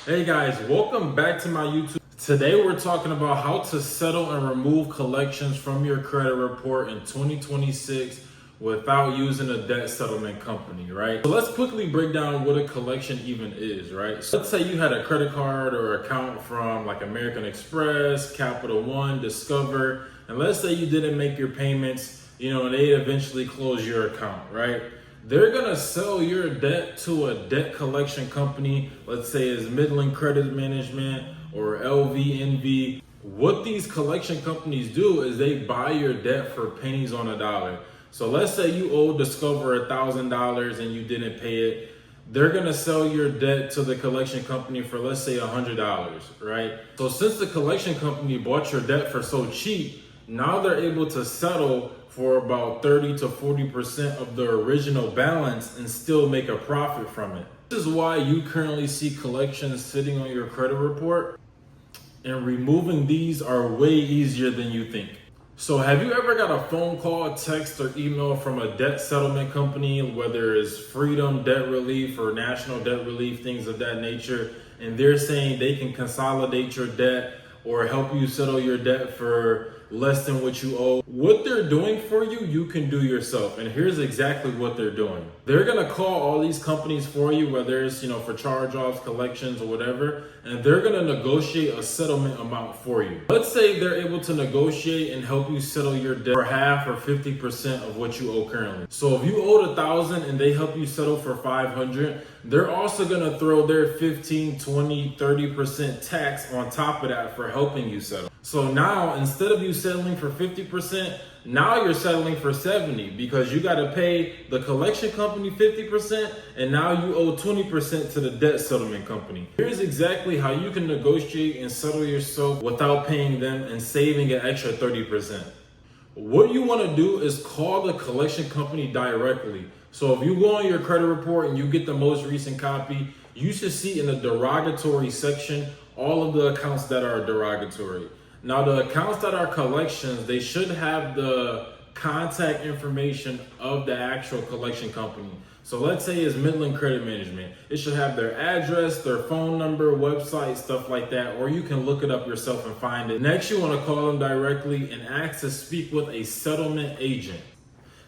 Hey guys, welcome back to my YouTube. Today we're talking about how to settle and remove collections from your credit report in 2026 without using a debt settlement company, right? So let's quickly break down what a collection even is, right? So let's say you had a credit card or account from like American Express, Capital One, Discover, and let's say you didn't make your payments, and they eventually close your account, right? They're gonna sell your debt to a debt collection company, let's say it's Midland Credit Management or LVNV. What these collection companies do is they buy your debt for pennies on a dollar. So let's say you owe Discover $1,000 and you didn't pay it. They're gonna sell your debt to the collection company for, let's say, $100, right? So since the collection company bought your debt for so cheap, now they're able to settle for about 30 to 40% of the original balance and still make a profit from it. This is why you currently see collections sitting on your credit report, and removing these are way easier than you think. So have you ever got a phone call, text, or email from a debt settlement company, whether it's Freedom Debt Relief or National Debt Relief, things of that nature, and they're saying they can consolidate your debt or help you settle your debt for less than what you owe? What they're doing for you, you can do yourself. And here's exactly what they're doing. They're gonna call all these companies for you, whether it's for charge-offs, collections, or whatever, and they're gonna negotiate a settlement amount for you. Let's say they're able to negotiate and help you settle your debt for half or 50% of what you owe currently. So if you owed $1,000 and they help you settle for $500, they're also gonna throw their 15, 20, 30% tax on top of that for helping you settle. So now, instead of you settling for 50%, now you're settling for 70 because you got to pay the collection company 50% and now you owe 20% to the debt settlement company. Here's exactly how you can negotiate and settle yourself without paying them and saving an extra 30%. What you want to do is call the collection company directly. So if you go on your credit report and you get the most recent copy, you should see in the derogatory section all of the accounts that are derogatory. Now, the accounts that are collections, they should have the contact information of the actual collection company. So let's say it's Midland Credit Management. It should have their address, their phone number, website, stuff like that, or you can look it up yourself and find it. Next, you want to call them directly and ask to speak with a settlement agent.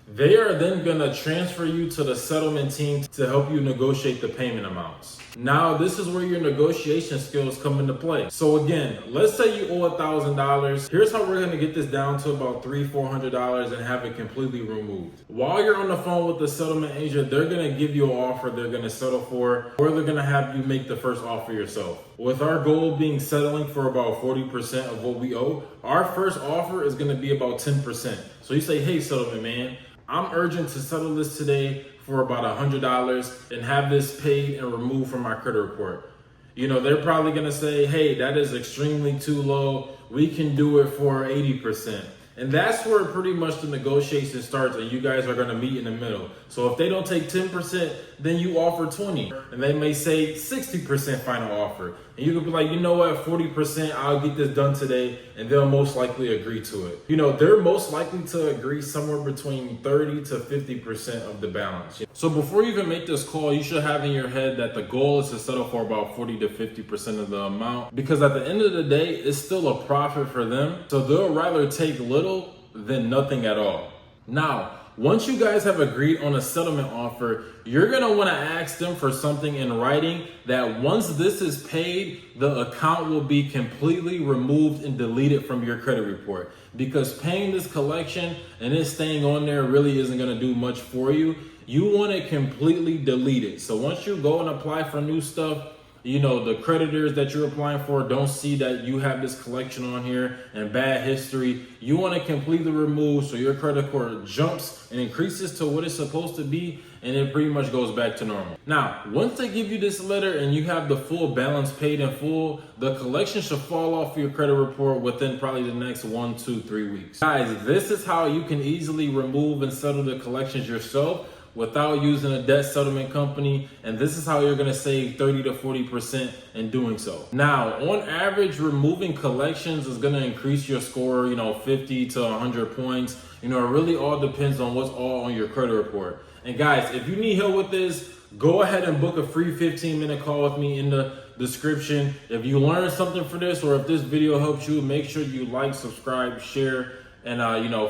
They are then going to transfer you to the settlement team to help you negotiate the payment amounts. Now, this is where your negotiation skills come into play. So again, let's say you owe $1,000. Here's how we're going to get this down to about $300-400 and have it completely removed. While you're on the phone with the settlement agent, they're going to give you an offer they're going to settle for, or they're going to have you make the first offer yourself. With our goal being settling for about 40% of what we owe, our first offer is going to be about 10%. So you say, hey, settlement man, I'm urgent to settle this today for about $100 and have this paid and removed from my credit report. They're probably gonna say, hey, that is extremely too low. We can do it for 80%. And that's where pretty much the negotiation starts, and you guys are gonna meet in the middle. So if they don't take 10%, then you offer 20, and they may say 60% final offer. And you could be like, you know what, 40%, I'll get this done today, and they'll most likely agree to it. They're most likely to agree somewhere between 30 to 50% of the balance. So before you even make this call, you should have in your head that the goal is to settle for about 40 to 50% of the amount, because at the end of the day, it's still a profit for them. So they'll rather take little than nothing at all. Now, once you guys have agreed on a settlement offer, you're going to want to ask them for something in writing that once this is paid, the account will be completely removed and deleted from your credit report. Because paying this collection and it staying on there really isn't going to do much for you. You want to completely delete it. So once you go and apply for new stuff, the creditors that you're applying for don't see that you have this collection on here and bad history. You want to completely remove so your credit score jumps and increases to what it's supposed to be, and it pretty much goes back to normal. Now, once they give you this letter and you have the full balance paid in full, the collection should fall off your credit report within probably the next 1, 2, 3 weeks. Guys, this is how you can easily remove and settle the collections yourself without using a debt settlement company, and this is how you're going to save 30 to 40% in doing so. Now, on average, removing collections is going to increase your score, 50 to 100 points. It really all depends on what's all on your credit report. And guys, if you need help with this, go ahead and book a free 15-minute call with me in the description. If you learned something from this, or if this video helps you, make sure you like, subscribe, share, and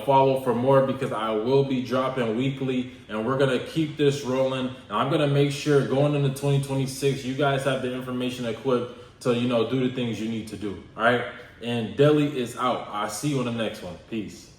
follow for more, because I will be dropping weekly, and we're gonna keep this rolling. And I'm gonna make sure going into 2026, you guys have the information equipped to do the things you need to do. All right, and Deli is out. I'll see you on the next one. Peace.